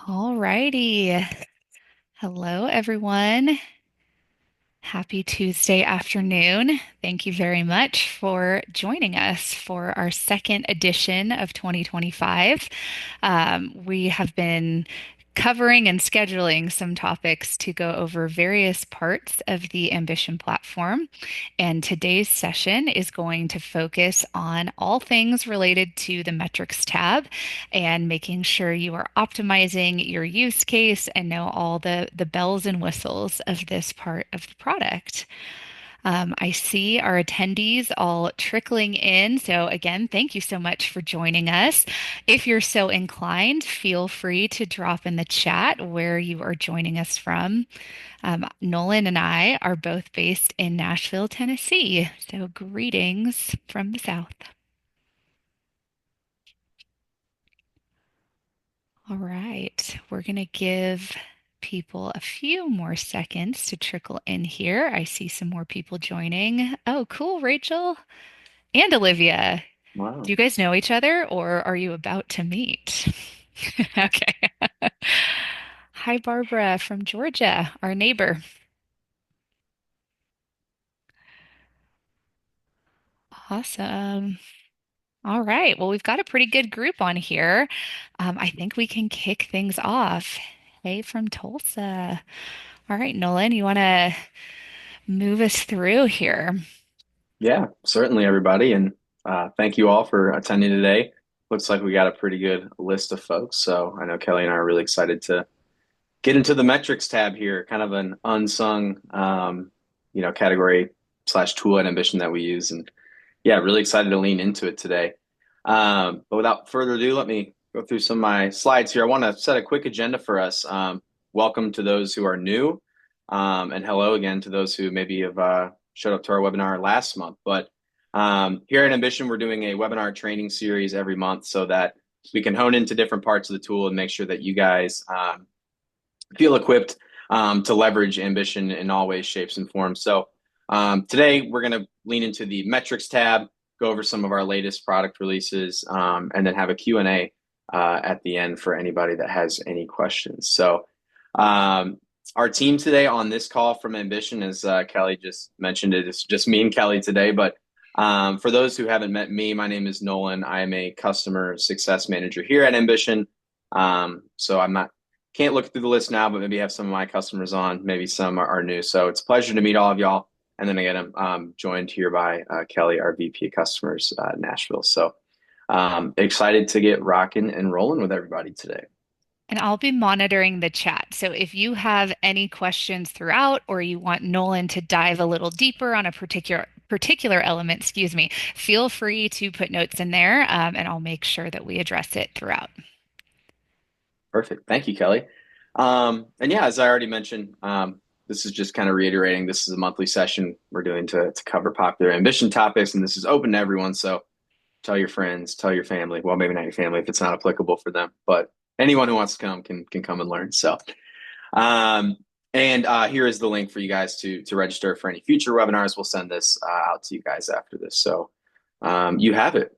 All righty. Hello, everyone. Happy Tuesday afternoon. Thank you very much for joining us for our second edition of 2025. We have been covering and scheduling some topics to go over various parts of the Ambition platform. And today's session is going to focus on all things related to the metrics tab and making sure you are optimizing your use case and know all the bells and whistles of this part of the product. I see our attendees all trickling in. So, again, thank you so much for joining us. If you're so inclined, feel free to drop in the chat where you are joining us from. Nolan and I are both based in Nashville, Tennessee. So, greetings from the South. All right, we're going to give people a few more seconds to trickle in here. I see some more people joining. Oh, cool, Rachel and Olivia. Do Wow. you guys know each other or are you about to meet? Okay. Hi, Barbara from Georgia, our neighbor. Awesome. All right. Well, we've got a pretty good group on here. I think we can kick things off. Hey, from Tulsa. All right, Nolan, you want to move us through here? Yeah, certainly, everybody. And thank you all for attending today. Looks like we got a pretty good list of folks. So I know Kelly and I are really excited to get into the metrics tab here, kind of an unsung, category slash tool at Ambition that we use. And yeah, really excited to lean into it today. But without further ado, let me go through some of my slides here. I want to set a quick agenda for us. Welcome to those who are new, and hello again to those who maybe have showed up to our webinar last month. But here at Ambition, we're doing a webinar training series every month so that we can hone into different parts of the tool and make sure that you guys feel equipped to leverage Ambition in all ways, shapes, and forms. So today we're going to lean into the metrics tab, go over some of our latest product releases, and then have a Q&A at the end for anybody that has any questions. So our team today on this call from Ambition, as Kelly just mentioned, it's just me and Kelly today. But for those who haven't met me, my name is Nolan. I am a customer success manager here at Ambition. So I'm not can't look through the list now, but maybe have some of my customers on. Maybe some are new. So it's a pleasure to meet all of y'all. And then again, I'm joined here by Kelly, our VP of Customers, Nashville. So excited to get rocking and rolling with everybody today. And I'll be monitoring the chat. So if you have any questions throughout or you want Nolan to dive a little deeper on a particular element, excuse me, feel free to put notes in there, and I'll make sure that we address it throughout. Perfect. Thank you, Kelly. And yeah, as I already mentioned, this is just kind of reiterating this is a monthly session we're doing to cover popular ambition topics, and this is open to everyone. So tell your friends, tell your family. Well, maybe not your family if it's not applicable for them, but anyone who wants to come can come and learn. So, um, and here is the link for you guys to register for any future webinars. We'll send this out to you guys after this, so you have it.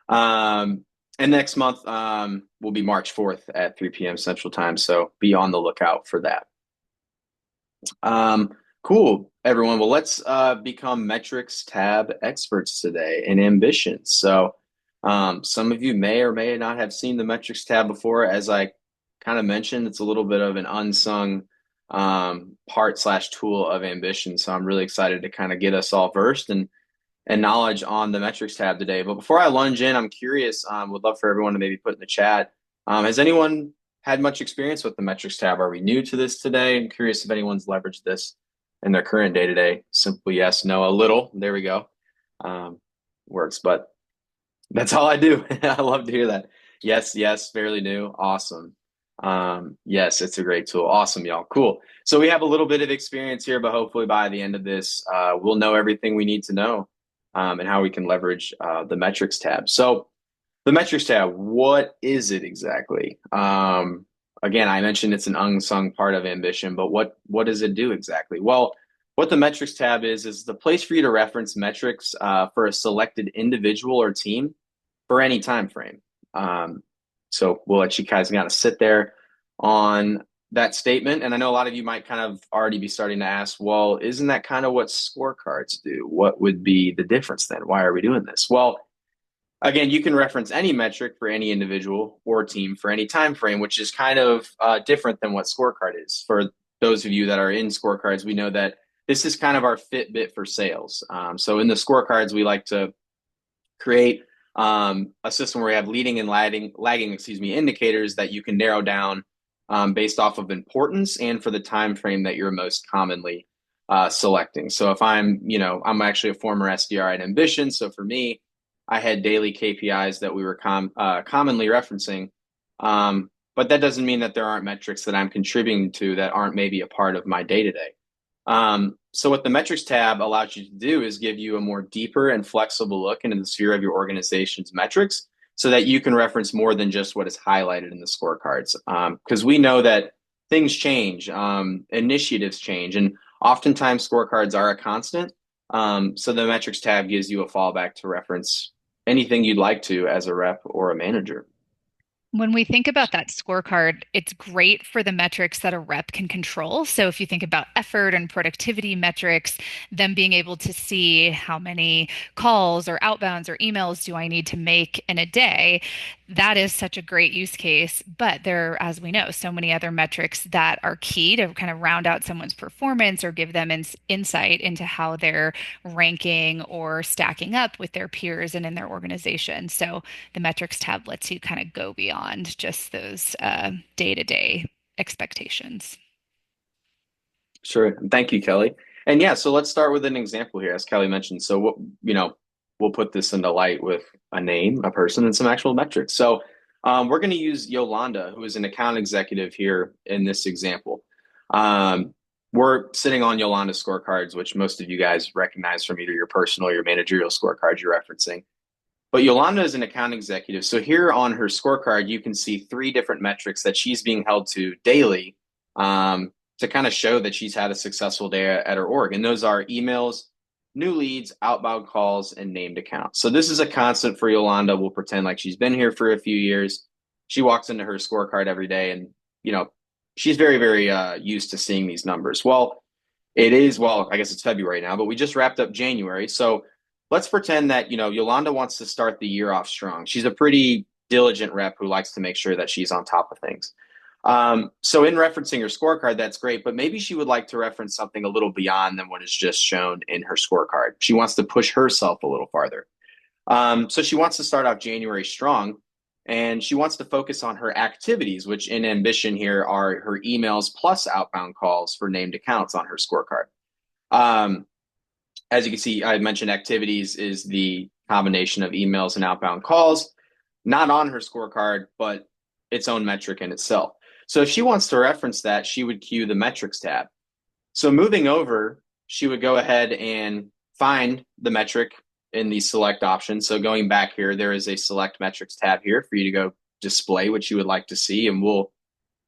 And next month will be March 4th at 3 p.m. Central Time. So be on the lookout for that. Cool, everyone. Well, let's become metrics tab experts today in Ambition. So some of you may or may not have seen the metrics tab before. As I kind of mentioned, it's a little bit of an unsung part slash tool of Ambition. So I'm really excited to kind of get us all versed and knowledge on the metrics tab today. But before I lunge in, I'm curious, would love for everyone to maybe put in the chat. Has anyone had much experience with the metrics tab? Are we new to this today? I'm curious if anyone's leveraged this in their current day to day. Simple yes, no, a little. There we go. Works, but that's all I do. I love to hear that. Yes, yes, fairly new. Awesome. Yes, it's a great tool. Awesome, y'all. Cool. So we have a little bit of experience here, but hopefully by the end of this, we'll know everything we need to know and how we can leverage the metrics tab. So the metrics tab, what is it exactly? Again, I mentioned it's an unsung part of Ambition, but what does it do exactly? Well, what the metrics tab is the place for you to reference metrics for a selected individual or team for any time frame. So we'll let you guys kind of sit there, on that statement. And I know a lot of you might kind of already be starting to ask, well, isn't that kind of what scorecards do? What would be the difference then? Why are we doing this? Well, again, you can reference any metric for any individual or team for any time frame, which is kind of different than what scorecard is. For those of you that are in scorecards, we know that this is kind of our Fitbit for sales. So in the scorecards, we like to create a system where we have leading and lagging, indicators that you can narrow down based off of importance and for the time frame that you're most commonly selecting. So if I'm actually a former SDR at Ambition. So for me, I had daily KPIs that we were commonly referencing. But that doesn't mean that there aren't metrics that I'm contributing to that aren't maybe a part of my day to day. So what the metrics tab allows you to do is give you a more deeper and flexible look into the sphere of your organization's metrics so that you can reference more than just what is highlighted in the scorecards. Because we know that things change, initiatives change, and oftentimes scorecards are a constant. So the metrics tab gives you a fallback to reference anything you'd like to as a rep or a manager. When we think about that scorecard, it's great for the metrics that a rep can control. So if you think about effort and productivity metrics, them being able to see how many calls or outbounds or emails do I need to make in a day, that is such a great use case. But there are, as we know, so many other metrics that are key to kind of round out someone's performance or give them insight into how they're ranking or stacking up with their peers and in their organization. So the metrics tab lets you kind of go beyond just those day-to-day expectations. Sure. Thank you, Kelly. And yeah, so let's start with an example here, as Kelly mentioned. So we'll put this into light with a name, a person, and some actual metrics. So we're going to use Yolanda, who is an account executive here in this example. We're sitting on Yolanda's scorecards, which most of you guys recognize from either your personal or your managerial scorecards you're referencing. But Yolanda is an account executive. So here on her scorecard, you can see three different metrics that she's being held to daily to kind of show that she's had a successful day at her org. And those are emails, new leads, outbound calls, and named accounts. So this is a constant for Yolanda. We'll pretend like she's been here for a few years. She walks into her scorecard every day and, she's very, very used to seeing these numbers. Well, I guess it's February now, but we just wrapped up January. So let's pretend that, Yolanda wants to start the year off strong. She's a pretty diligent rep who likes to make sure that she's on top of things. So in referencing her scorecard, that's great, but maybe she would like to reference something a little beyond than what is just shown in her scorecard. She wants to push herself a little farther. So she wants to start off January strong, and she wants to focus on her activities, which in Ambition here are her emails plus outbound calls for named accounts on her scorecard. Um, as you can see, I mentioned activities is the combination of emails and outbound calls, not on her scorecard, but its own metric in itself. So if she wants to reference that, she would cue the metrics tab. So moving over, she would go ahead and find the metric in the select option. So going back here, there is a select metrics tab here for you to go display what you would like to see. And we'll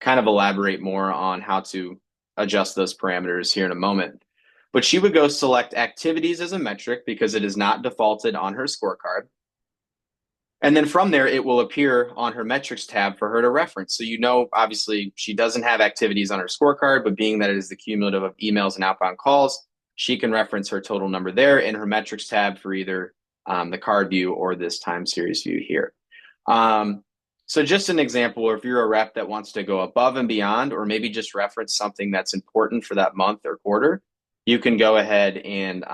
kind of elaborate more on how to adjust those parameters here in a moment. But she would go select activities as a metric because it is not defaulted on her scorecard. And then from there, it will appear on her metrics tab for her to reference. So, obviously, she doesn't have activities on her scorecard, but being that it is the cumulative of emails and outbound calls, she can reference her total number there in her metrics tab for either the card view or this time series view here. So just an example, or if you're a rep that wants to go above and beyond, or maybe just reference something that's important for that month or quarter, you can go ahead and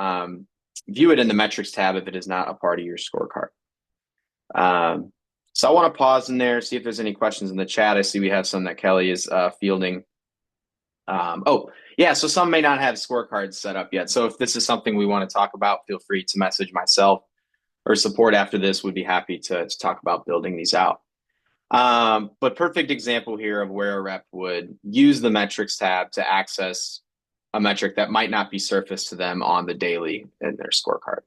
view it in the metrics tab if it is not a part of your scorecard. So I want to pause in there, see if there's any questions in the chat. I see we have some that Kelly is fielding. So some may not have scorecards set up yet. So if this is something we want to talk about, feel free to message myself or support after this. Would be happy to talk about building these out. But perfect example here of where a rep would use the metrics tab to access a metric that might not be surfaced to them on the daily in their scorecard.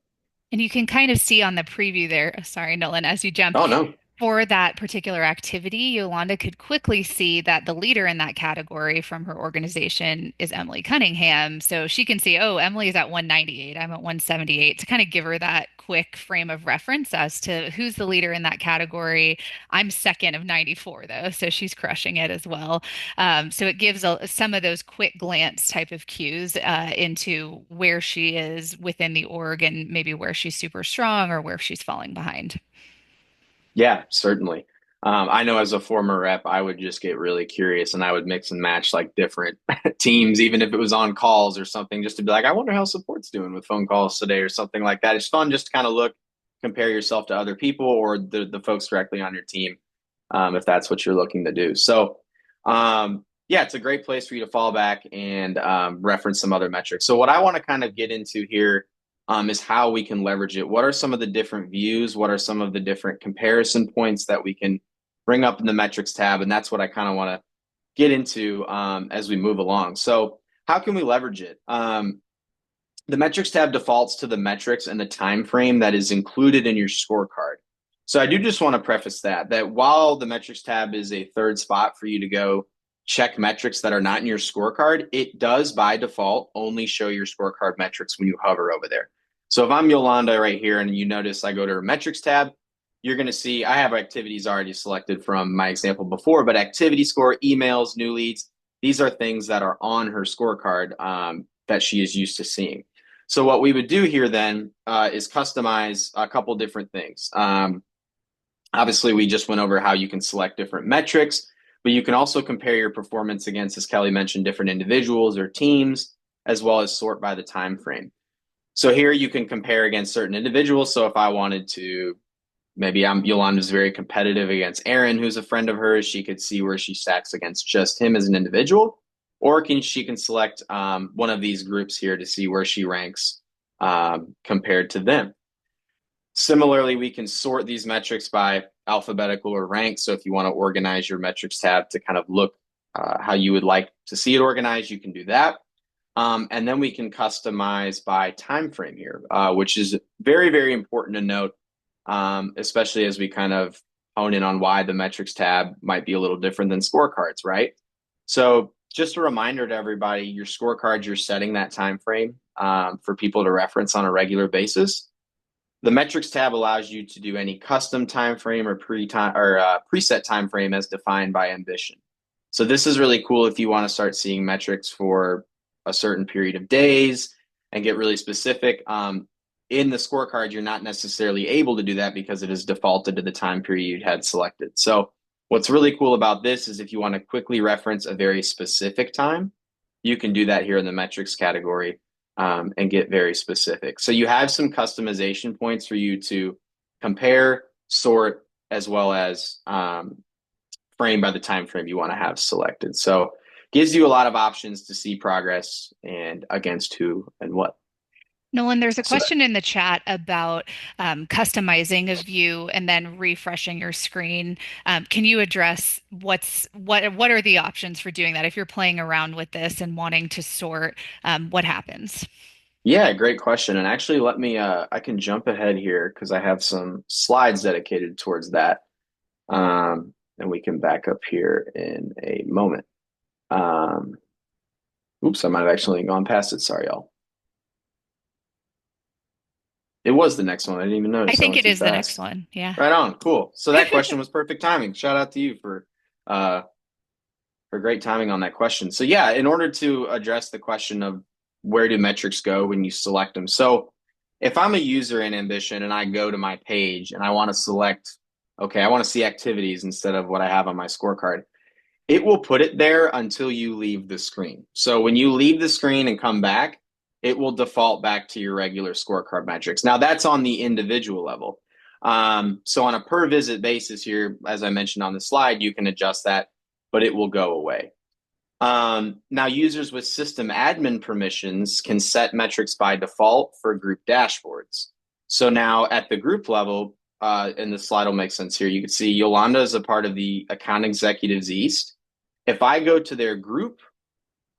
And you can kind of see on the preview there, sorry, Nolan, as you jump, Oh, no. For that particular activity, Yolanda could quickly see that the leader in that category from her organization is Emily Cunningham. So she can see, oh, Emily is at 198, I'm at 178, to kind of give her that quick frame of reference as to who's the leader in that category. I'm second of 94, though, so she's crushing it as well. So it gives some of those quick glance type of cues into where she is within the org and maybe where she's super strong or where she's falling behind. Yeah, certainly. I know as a former rep, I would just get really curious and I would mix and match like different teams, even if it was on calls or something, just to be like, I wonder how support's doing with phone calls today or something like that. It's fun just to kind of look, compare yourself to other people or the folks directly on your team, if that's what you're looking to do. So, yeah, it's a great place for you to fall back and reference some other metrics. So, what I want to kind of get into here is how we can leverage it. What are some of the different views? What are some of the different comparison points that we can bring up in the metrics tab? And that's what I kind of want to get into as we move along. So, how can we leverage it? The metrics tab defaults to the metrics and the time frame that is included in your scorecard. So I do just want to preface that while the metrics tab is a third spot for you to go check metrics that are not in your scorecard, it does by default only show your scorecard metrics when you hover over there. So if I'm Yolanda right here and you notice I go to her metrics tab, you're going to see I have activities already selected from my example before, but activity score, emails, new leads, these are things that are on her scorecard that she is used to seeing. So what we would do here then is customize a couple different things. Obviously, we just went over how you can select different metrics, but you can also compare your performance against, as Kelly mentioned, different individuals or teams, as well as sort by the time frame. So here you can compare against certain individuals. So if I wanted to, maybe Yolanda's very competitive against Aaron, who's a friend of hers, she could see where she stacks against just him as an individual, or she can select one of these groups here to see where she ranks compared to them. Similarly, we can sort these metrics by alphabetical or rank. So if you want to organize your metrics tab to kind of look how you would like to see it organized, you can do that. And then we can customize by time frame here, which is very, very important to note, especially as we kind of hone in on why the metrics tab might be a little different than scorecards, right? So just a reminder to everybody, your scorecards, you're setting that time frame for people to reference on a regular basis. The metrics tab allows you to do any custom time frame or preset time frame as defined by ambition. So this is really cool if you want to start seeing metrics for a certain period of days and get really specific. In the scorecard, you're not necessarily able to do that because it is defaulted to the time period you had selected. So what's really cool about this is if you want to quickly reference a very specific time, you can do that here in the metrics category and get very specific. So you have some customization points for you to compare, sort, as well as frame by the time frame you want to have selected. So gives you a lot of options to see progress and against who and what. Nolan, there's a So question in the chat about customizing a view and then refreshing your screen. Can you address what are the options for doing that? If you're playing around with this and wanting to sort, what happens? yeah, great question. And actually, let me I can jump ahead here because I have some slides dedicated towards that. And we can back up here in a moment. Um, oops, I might have actually gone past it. Sorry, y'all. It was the next one. I didn't even I notice. I think went it too is the next fast. one. Yeah. Right on. Cool. So that question was perfect timing. Shout out to you uh for great timing on that question. So yeah, in order to address the question of where do metrics go when you select them. So if I'm a user in Ambition and I go to my page and I want to select, okay, I want to see activities instead of what I have on my scorecard, it will put it there until you leave the screen. So when you leave the screen and come back, it will default back to your regular scorecard metrics. Now that's on the individual level. So on a per visit basis here, as I mentioned on the slide, you can adjust that, but it will go away. Now users with system admin permissions can set metrics by default for group dashboards. So now at the group level, and the slide will make sense here, you can see Yolanda is a part of the Account Executives East. If I go to their group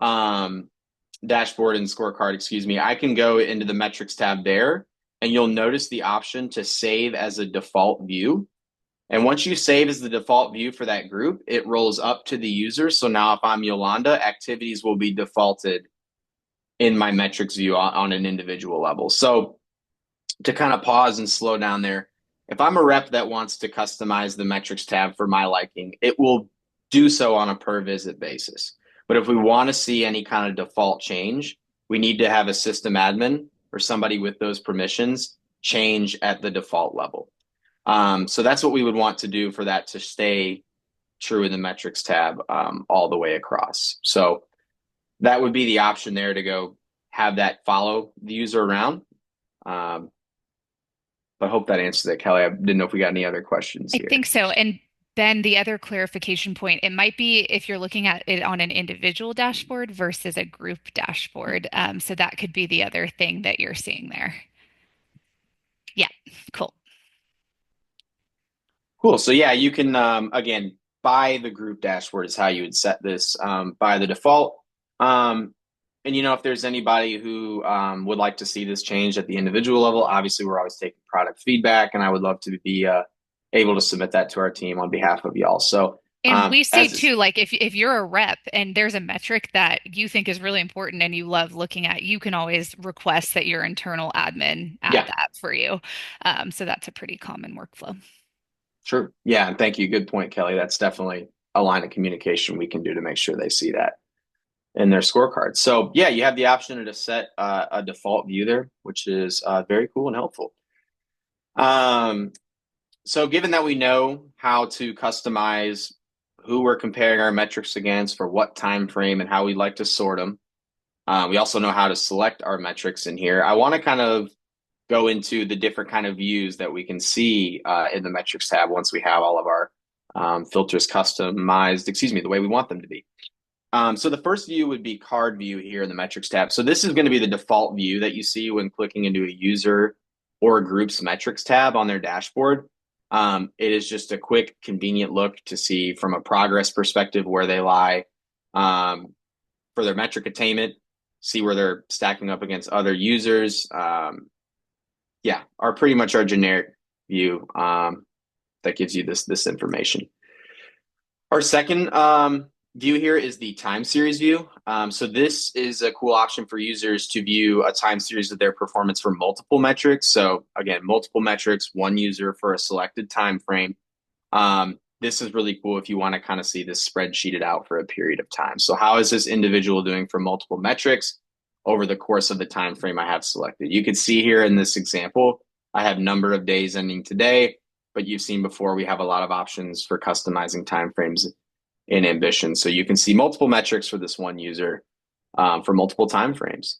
dashboard and scorecard, excuse me, I can go into the metrics tab there and you'll notice the option to save as a default view. And once you save as the default view for that group, it rolls up to the user. So now if I'm Yolanda, activities will be defaulted in my metrics view on an individual level. So to kind of pause and slow down there, if I'm a rep that wants to customize the metrics tab for my liking, it will do so on a per visit basis. But if we want to see any kind of default change, we need to have a system admin or somebody with those permissions change at the default level. So that's what we would want to do for that to stay true in the metrics tab all the way across. So that would be the option there to go have that follow the user around. Um, but I hope that answers it, Kelly. I didn't know if we got any other questions I think here. so. And then the other clarification point, it might be if you're looking at it on an individual dashboard versus a group dashboard. So that could be the other thing that you're seeing there. Yeah, cool. Cool. So yeah, you can again by the group dashboard is how you would set this by the default. Um, and if there's anybody who would like to see this change at the individual level, obviously we're always taking product feedback, and I would love to be able to submit that to our team on behalf of y'all. So And we see as is, too, like if you're a rep and there's a metric that you think is really important and you love looking at, you can always request that your internal admin add yeah, that for you. So that's a pretty common workflow. sure, yeah, and thank you. Good point, Kelly. That's definitely a line of communication we can do to make sure they see that in their scorecard. So yeah, you have the option to set a default view there, which is very cool and helpful. Um, so given that we know how to customize who we're comparing our metrics against for what time frame and how we like to sort them, we also know how to select our metrics in here. I want to kind of go into the different kind of views that we can see in the metrics tab once we have all of our filters customized, the way we want them to be. So the first view would be card view here in the metrics tab. So this is going to be the default view that you see when clicking into a user or a group's metrics tab on their dashboard. It is just a quick, convenient look to see from a progress perspective where they lie for their metric attainment, see where they're stacking up against other users. Yeah, are pretty much our generic view that gives you this information. Our second view here is the time series view. So this is a cool option for users to view a time series of their performance for multiple metrics. So again, multiple metrics, one user for a selected time frame. This is really cool if you want to kind of see this spreadsheeted out for a period of time. So how is this individual doing for multiple metrics over the course of the time frame I have selected? You can see here in this example, I have number of days ending today, but you've seen before we have a lot of options for customizing timeframes in Ambition. So you can see multiple metrics for this one user for multiple timeframes.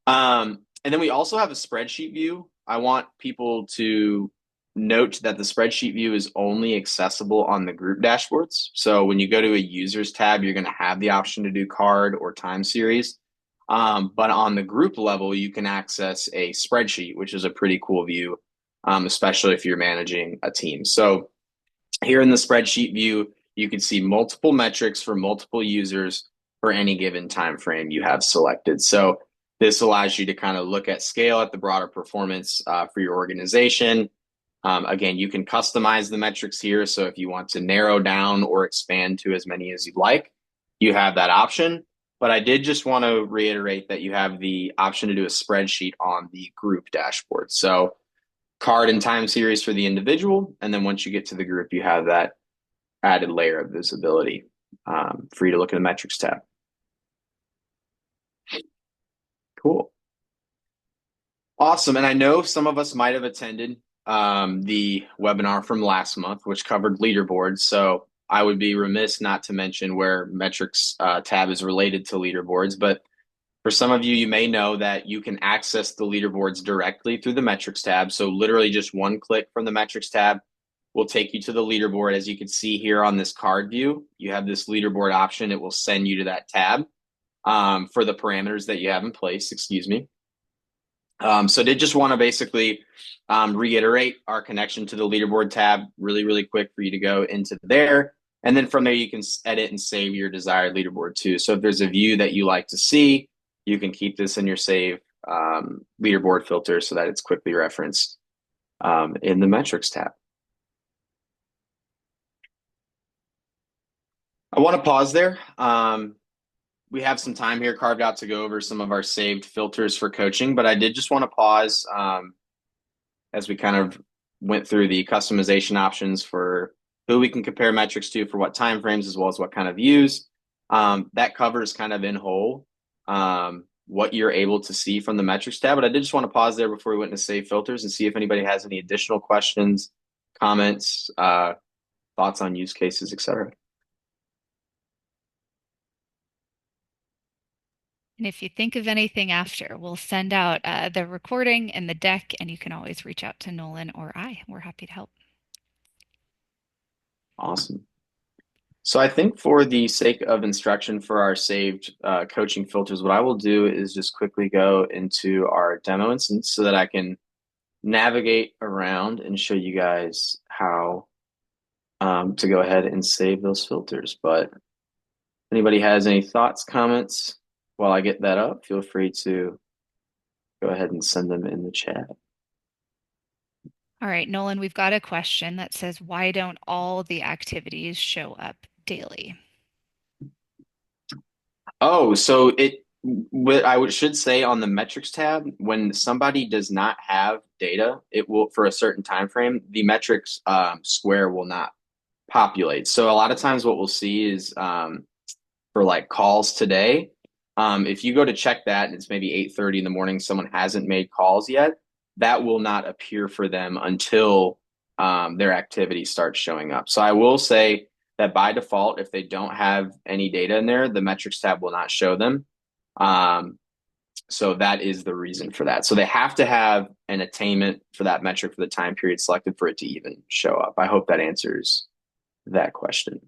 And then we also have a spreadsheet view. I want people to note that the spreadsheet view is only accessible on the group dashboards. So when you go to a users tab, you're going to have the option to do card or time series. But on the group level, you can access a spreadsheet, which is a pretty cool view, especially if you're managing a team. So here in the spreadsheet view, you can see multiple metrics for multiple users for any given time frame you have selected. So this allows you to kind of look at scale at the broader performance for your organization. Again, you can customize the metrics here. So if you want to narrow down or expand to as many as you'd like, you have that option. But I did just want to reiterate that you have the option to do a spreadsheet on the group dashboard. So card and time series for the individual. And then once you get to the group, you have that added layer of visibility for you to look at the metrics tab. Cool. Awesome. And I know some of us might have attended the webinar from last month, which covered leaderboards. So I would be remiss not to mention where metrics tab is related to leaderboards. But for some of you, you may know that you can access the leaderboards directly through the metrics tab. So literally just one click from the metrics tab will take you to the leaderboard. As you can see here on this card view, you have this leaderboard option. It will send you to that tab for the parameters that you have in place, excuse me. So did just want to basically reiterate our connection to the leaderboard tab really, really quick for you to go into there. And then from there, you can edit and save your desired leaderboard too. So if there's a view that you like to see, you can keep this in your save leaderboard filter so that it's quickly referenced in the metrics tab. I want to pause there. We have some time here carved out to go over some of our saved filters for coaching, but I did just want to pause as we kind of went through the customization options for who we can compare metrics to for what time frames, as well as what kind of views. That covers kind of in whole what you're able to see from the metrics tab. But I did just want to pause there before we went into save filters and see if anybody has any additional questions, comments, thoughts on use cases, etc. And if you think of anything after, we'll send out the recording and the deck, and you can always reach out to Nolan or I. We're happy to help. Awesome. So I think for the sake of instruction for our saved coaching filters, what I will do is just quickly go into our demo instance so that I can navigate around and show you guys how to go ahead and save those filters. But if anybody has any thoughts, comments while I get that up, feel free to go ahead and send them in the chat. All right, Nolan, we've got a question that says, why don't all the activities show up daily? Oh, so what I should say on the metrics tab, when somebody does not have data, it will for a certain time frame, the metrics square will not populate. So a lot of times what we'll see is for like calls today, if you go to check that and it's maybe 8:30 in the morning, someone hasn't made calls yet, that will not appear for them until their activity starts showing up. So I will say that by default, if they don't have any data in there, the metrics tab will not show them. Um, so that is the reason for that. So they have to have an attainment for that metric for the time period selected for it to even show up. I hope that answers that question.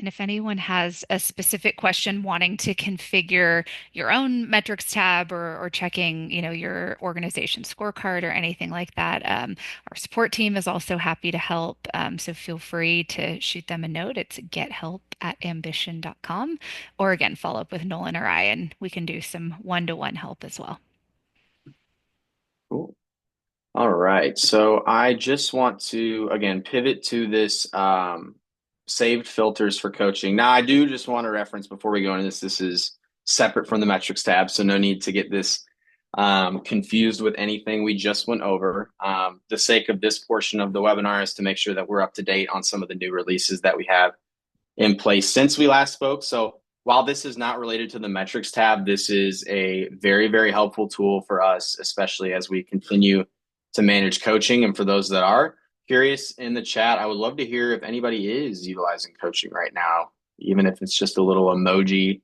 And if anyone has a specific question wanting to configure your own metrics tab or checking, your organization scorecard or anything like that, our support team is also happy to help. So feel free to shoot them a note. It's gethelp@ambition.com. Or again, follow up with Nolan or I, and we can do some one-to-one help as well. Cool. All right. So I just want to, again, pivot to this saved filters for coaching. Now, I do just want to reference before we go into this, this is separate from the metrics tab. So no need to get this confused with anything we just went over. The sake of this portion of the webinar is to make sure that we're up to date on some of the new releases that we have in place since we last spoke. So while this is not related to the metrics tab, this is a very, very helpful tool for us, especially as we continue to manage coaching. And for those that are curious in the chat, I would love to hear if anybody is utilizing coaching right now, even if it's just a little emoji,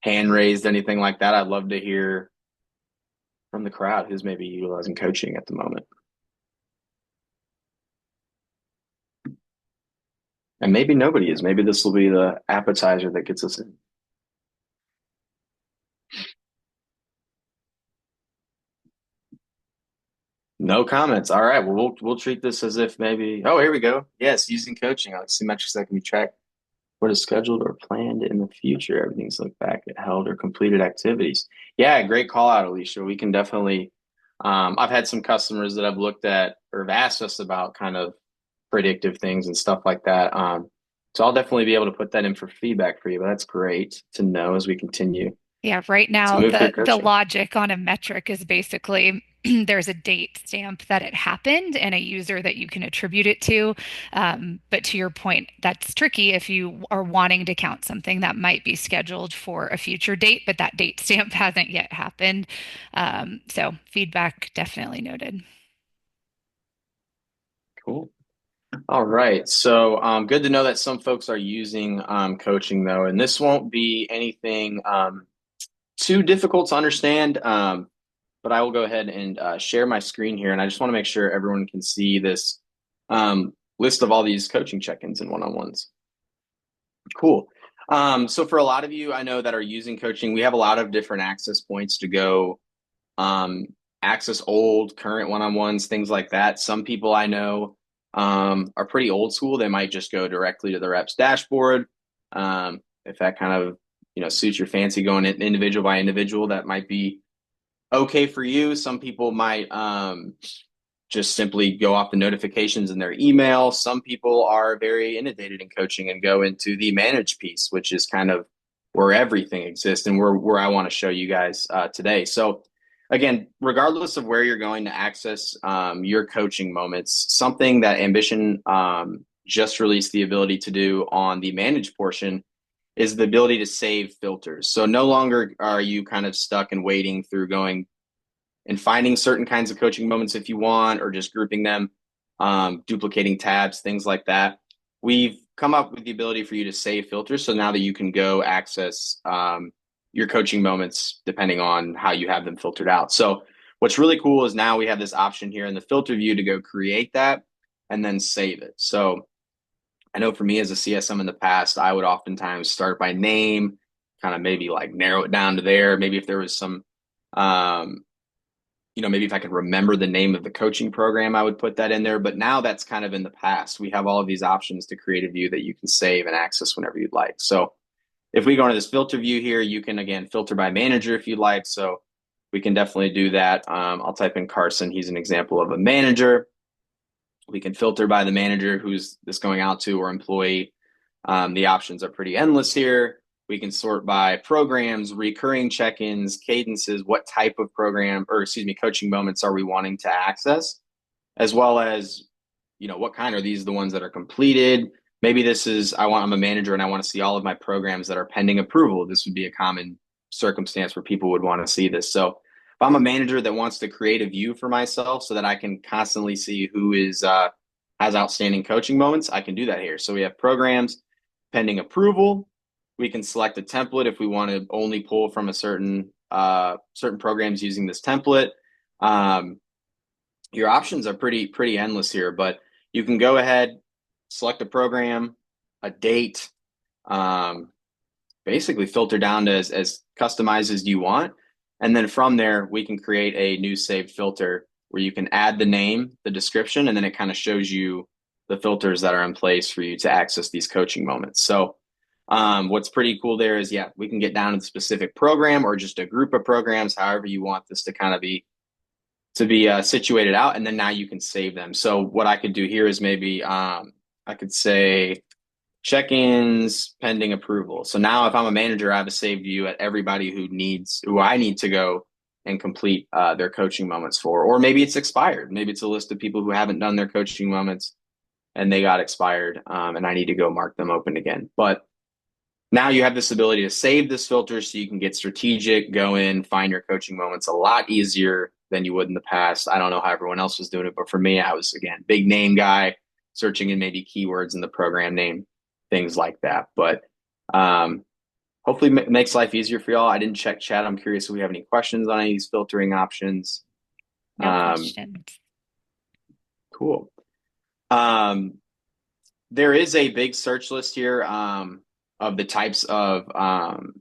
hand raised, anything like that. I'd love to hear from the crowd who's maybe utilizing coaching at the moment. And maybe nobody is. Maybe this will be the appetizer that gets us in. No comments. All right. Well, we'll treat this as if maybe. Oh, here we go. Yes, using coaching. I like see metrics that can be tracked. What is scheduled or planned in the future? Everything's looked back at held or completed activities. Yeah, great call out, Alicia. We can definitely. I've had some customers that have looked at or have asked us about kind of predictive things and stuff like that. So I'll definitely be able to put that in for feedback for you. But that's great to know as we continue Yeah, right to now move through the coaching. logic on a metric is basically there's a date stamp that it happened and a user that you can attribute it to. But to your point, that's tricky if you are wanting to count something that might be scheduled for a future date, but that date stamp hasn't yet happened. So feedback definitely noted. Cool. All right. So good to know that some folks are using coaching though, and this won't be anything too difficult to understand. But I will go ahead and share my screen here, and I just want to make sure everyone can see this list of all these coaching check-ins and one-on-ones. Cool. So for a lot of you I know that are using coaching, we have a lot of different access points to go um, access old, current one-on-ones, things like that. Some people I know are pretty old school. They might just go directly to the rep's dashboard. If that kind of suits your fancy, going individual by individual, that might be okay for you. Some people might just simply go off the notifications in their email. Some people are very inundated in coaching and go into the managed piece, which is kind of where everything exists and where I want to show you guys today. So, again, regardless of where you're going to access your coaching moments, something that Ambition just released the ability to do on the managed portion is the ability to save filters. So no longer are you kind of stuck and waiting through going and finding certain kinds of coaching moments if you want, or just grouping them, duplicating tabs, things like that. We've come up with the ability for you to save filters. So now that you can go access your coaching moments depending on how you have them filtered out. So what's really cool is now we have this option here in the filter view to go create that and then save it. So I know for me as a CSM in the past, I would oftentimes start by name, kind of maybe like narrow it down to there. Maybe if there was some um, maybe if I could remember the name of the coaching program, I would put that in there. But now that's kind of in the past. We have all of these options to create a view that you can save and access whenever you'd like. So if we go into this filter view here, you can, again, filter by manager if you'd like. So we can definitely do that. I'll type in Carson. He's an example of a manager. We can filter by the manager who's this going out to, or employee. The options are pretty endless here. We can sort by programs, recurring check-ins, cadences, what type of program, or excuse me, coaching moments are we wanting to access, as well as, what kind are these the ones that are completed? Maybe this is, I'm a manager and I want to see all of my programs that are pending approval. This would be a common circumstance where people would want to see this. So if I'm a manager that wants to create a view for myself so that I can constantly see who is has outstanding coaching moments, I can do that here. So we have programs pending approval. We can select a template if we want to only pull from a certain programs using this template. Um, your options are pretty endless here, but you can go ahead, select a program, a date, um, basically filter down to as customized as you want. And then from there, we can create a new saved filter where you can add the name, the description, and then it kind of shows you the filters that are in place for you to access these coaching moments. So what's pretty cool there is, yeah, we can get down to the specific program or just a group of programs, however you want this to kind of be situated out, and then now you can save them. So what I could do here is maybe I could say check-ins pending approval. So now if I'm a manager, I have a saved view at everybody who I need to go and complete their coaching moments for, or maybe it's expired. Maybe it's a list of people who haven't done their coaching moments and they got expired, and I need to go mark them open again. But now you have this ability to save this filter so you can get strategic, go in, find your coaching moments a lot easier than you would in the past. I don't know how everyone else was doing it, but for me, I was, again, big name guy, searching in maybe keywords in the program name, things like that. But hopefully makes life easier for y'all. I didn't check chat. I'm curious if we have any questions on any of these filtering options. No Um, questions. cool. Um, there is a big search list here of the types of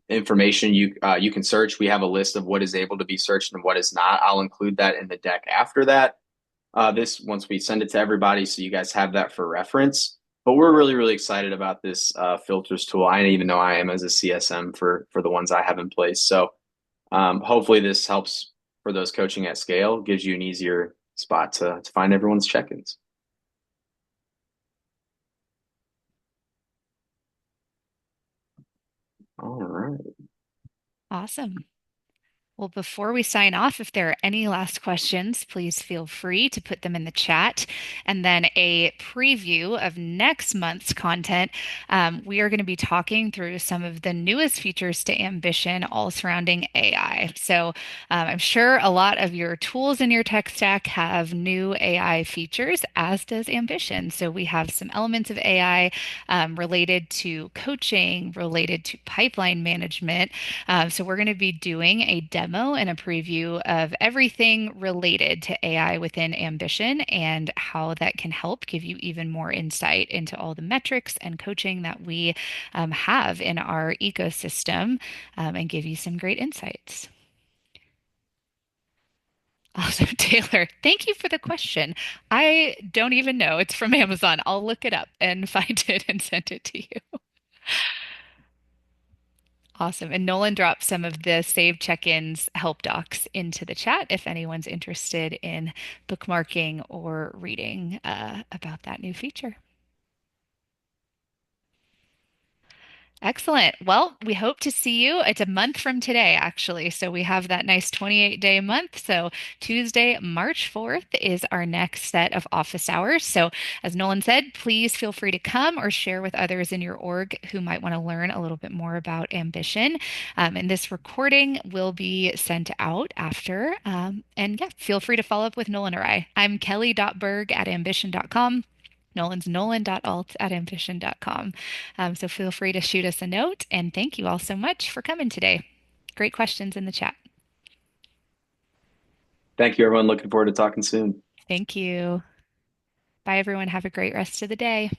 information you can search. We have a list of what is able to be searched and what is not. I'll include that in the deck after that. This once we send it to everybody, so you guys have that for reference. But we're really excited about this filters tool. I didn't even know I am as a CSM for the ones I have in place. So hopefully this helps for those coaching at scale, gives you an easier spot to find everyone's check-ins. All right. Awesome. Well, before we sign off, if there are any last questions, please feel free to put them in the chat. And then a preview of next month's content. We are going to be talking through some of the newest features to Ambition, all surrounding AI. So I'm sure a lot of your tools in your tech stack have new AI features, as does Ambition. So we have some elements of AI related to coaching, related to pipeline management. So we're going to be doing a demo and a preview of everything related to AI within Ambition and how that can help give you even more insight into all the metrics and coaching that we have in our ecosystem, and give you some great insights. Awesome, Taylor. Thank you for the question. I don't even know. It's from Amazon. I'll look it up and find it and send it to you. Awesome. And Nolan dropped some of the Save Check-ins help docs into the chat if anyone's interested in bookmarking or reading about that new feature. Excellent. Well, we hope to see you. It's a month from today, actually. So we have that nice 28-day month. So Tuesday, March 4th is our next set of office hours. So as Nolan said, please feel free to come or share with others in your org who might want to learn a little bit more about ambition. And this recording will be sent out after. And yeah, feel free to follow up with Nolan or I. I'm kelly.berg@ambition.com. Nolan's nolan.alt@ambition.com. So feel free to shoot us a note. And thank you all so much for coming today. Great questions in the chat. Thank you, everyone. Looking forward to talking soon. Thank you. Bye, everyone. Have a great rest of the day.